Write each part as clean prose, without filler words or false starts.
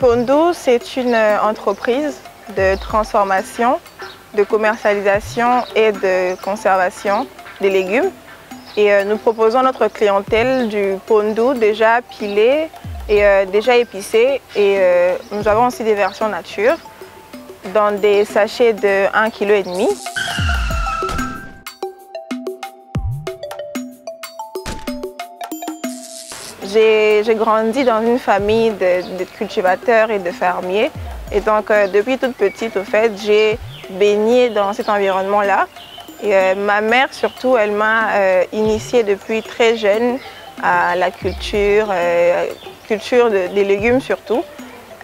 Pondu, c'est une entreprise de transformation, de commercialisation et de conservation des légumes. Et nous proposons à notre clientèle du pondu déjà pilé et déjà épicé. Et nous avons aussi des versions nature dans des sachets de 1,5 kg. J'ai grandi dans une famille de cultivateurs et de fermiers. Et donc, depuis toute petite, au fait, j'ai baigné dans cet environnement-là. Et ma mère, surtout, elle m'a initiée depuis très jeune à la culture, des légumes surtout.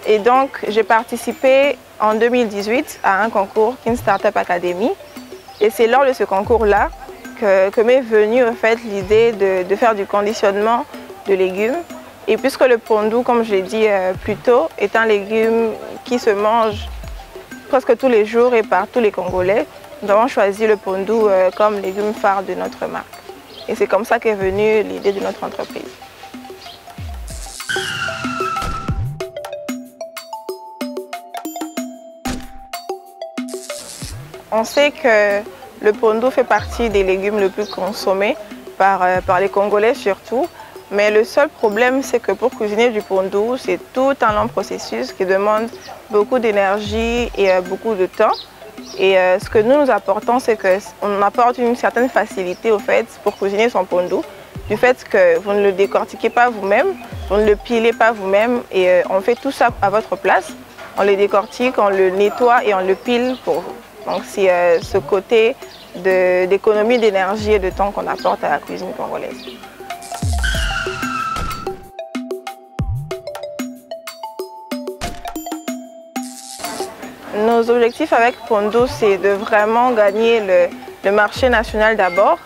Et donc, j'ai participé en 2018 à un concours Kin Startup Academy. Et c'est lors de ce concours-là que m'est venue au fait l'idée de faire du conditionnement de légumes. Et puisque le pondu, comme je l'ai dit plus tôt, est un légume qui se mange presque tous les jours et par tous les Congolais, nous avons choisi le pondu comme légume phare de notre marque. Et c'est comme ça qu'est venue l'idée de notre entreprise. On sait que le pondu fait partie des légumes les plus consommés par les Congolais surtout. Mais le seul problème, c'est que pour cuisiner du pondu, c'est tout un long processus qui demande beaucoup d'énergie et beaucoup de temps. Et ce que nous apportons, c'est qu'on apporte une certaine facilité au fait pour cuisiner son pondu, du fait que vous ne le décortiquez pas vous-même, vous ne le pilez pas vous-même et on fait tout ça à votre place. On le décortique, on le nettoie et on le pile pour vous. Donc c'est ce côté d'économie d'énergie et de temps qu'on apporte à la cuisine congolaise. Nos objectifs avec Pondu, c'est de vraiment gagner le marché national d'abord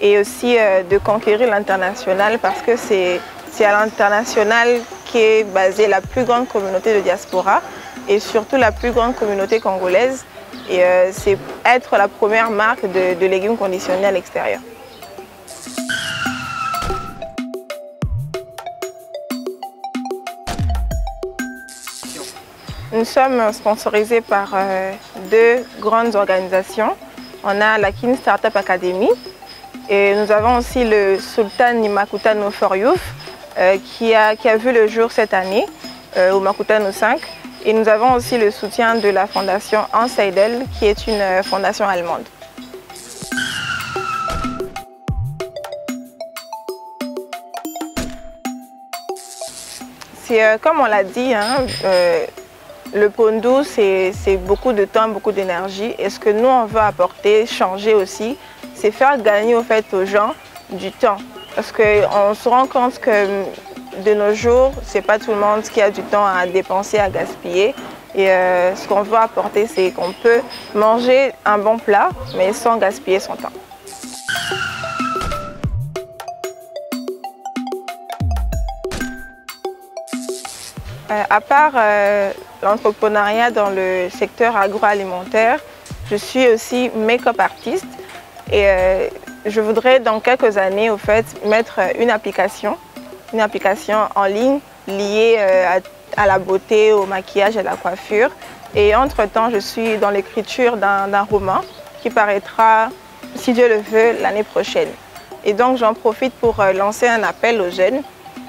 et aussi de conquérir l'international parce que c'est à l'international qu'est basée la plus grande communauté de diaspora et surtout la plus grande communauté congolaise. Et c'est être la première marque de légumes conditionnés à l'extérieur. Nous sommes sponsorisés par deux grandes organisations. On a la Kin Startup Academy et nous avons aussi le Sultan Makutano for Youth qui a vu le jour cette année au Makutano 5. Et nous avons aussi le soutien de la fondation Hans Seidel qui est une fondation allemande. C'est comme on l'a dit, hein, le pondu, c'est beaucoup de temps, beaucoup d'énergie. Et ce que nous, on veut apporter, changer aussi, c'est faire gagner au fait, aux gens du temps. Parce qu'on se rend compte que de nos jours, ce n'est pas tout le monde qui a du temps à dépenser, à gaspiller. Et ce qu'on veut apporter, c'est qu'on peut manger un bon plat, mais sans gaspiller son temps. À part l'entrepreneuriat dans le secteur agroalimentaire, je suis aussi make-up artiste et je voudrais dans quelques années au fait mettre une application en ligne liée à la beauté, au maquillage et à la coiffure. Et entre-temps, je suis dans l'écriture d'un roman qui paraîtra, si Dieu le veut, l'année prochaine. Et donc j'en profite pour lancer un appel aux jeunes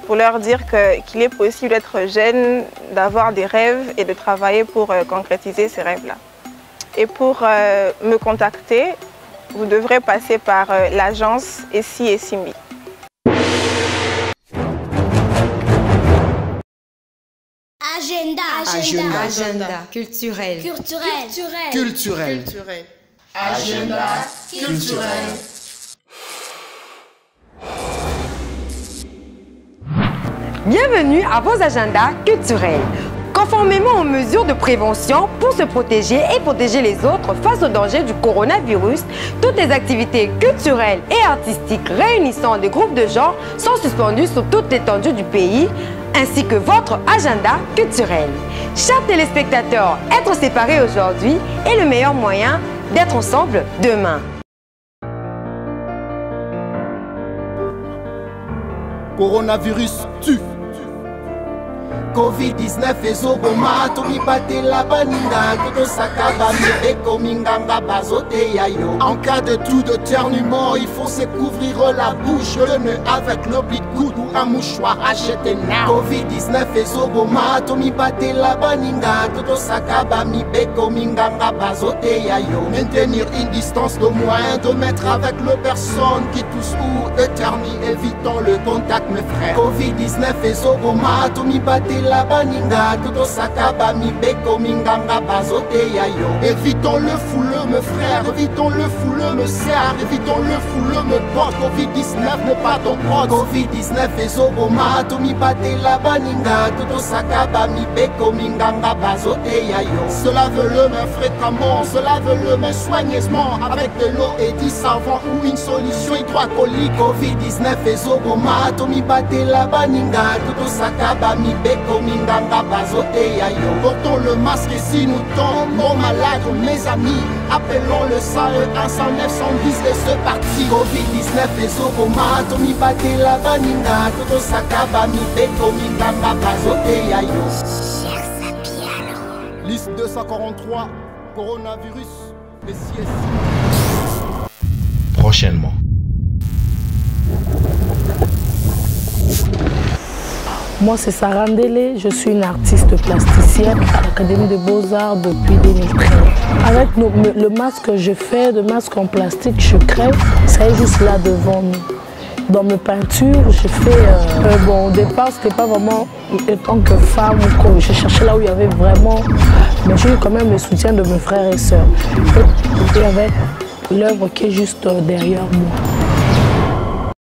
pour leur dire qu'il est possible d'être jeune, d'avoir des rêves et de travailler pour concrétiser ces rêves-là. Et pour me contacter, vous devrez passer par l'agence Essi et Simbi. Agenda culturel. Agenda culturel. Bienvenue à vos agendas culturels. Conformément aux mesures de prévention pour se protéger et protéger les autres face au danger du coronavirus, toutes les activités culturelles et artistiques réunissant des groupes de genre sont suspendues sur toute l'étendue du pays, ainsi que votre agenda culturel. Chers téléspectateurs, être séparés aujourd'hui est le meilleur moyen d'être ensemble demain. Coronavirus tue. Covid-19 ezoboma tomibate la baninga totosakaba mibeko minganga bazote yayo. En cas de toux de ternument, il faut se couvrir la bouche, le nez avec le pli de coude ou un mouchoir acheté now. Covid-19 ezoboma tomibate la baninga totosakaba mibeko minganga bazote yayo. Maintenir une distance de moins 2 mètres avec le personne qui tousse ou éternue, évitons le contact mes frères. Covid-19 ezoboma tomibate la baninga totosakaba mibeko minganga bazote yayo. Évitons le fouleux mes frères, évitons le fouleux me serre, évitons le fouleux me porte. Covid-19 n'est pas ton pote. Covid-19 ezoboma tomibate la baninga totosakaba mibeko minganga bazote yayo. Se lave le main fréquemment, se lave le main soigneusement avec de l'eau et du savon ou une solution hydroalcoolique. Covid-19 ezoboma tomibate la baninga totosakaba mibeko minganga bazote yayo. Portons le masque si nous tombons malades mes amis, appelons le 101 109 110 et c'est parti. Covid-19 ezoboma tomibate la baninga totosakaba mibeko minganga bazote yayo. Liste 243, coronavirus, PCS. Prochainement. Moi, c'est Sarah Ndele, je suis une artiste plasticienne à l'Académie des Beaux-Arts depuis 2013. Avec le masque que je fais, le masque en plastique, je crée, ça est juste là devant nous. Dans mes peintures, j'ai fait... bon, au départ, c'était pas vraiment en tant que femme ou quoi. J'ai cherché là où il y avait vraiment... Mais j'ai eu quand même le soutien de mes frères et sœurs. Et avec l'œuvre qui est juste derrière moi.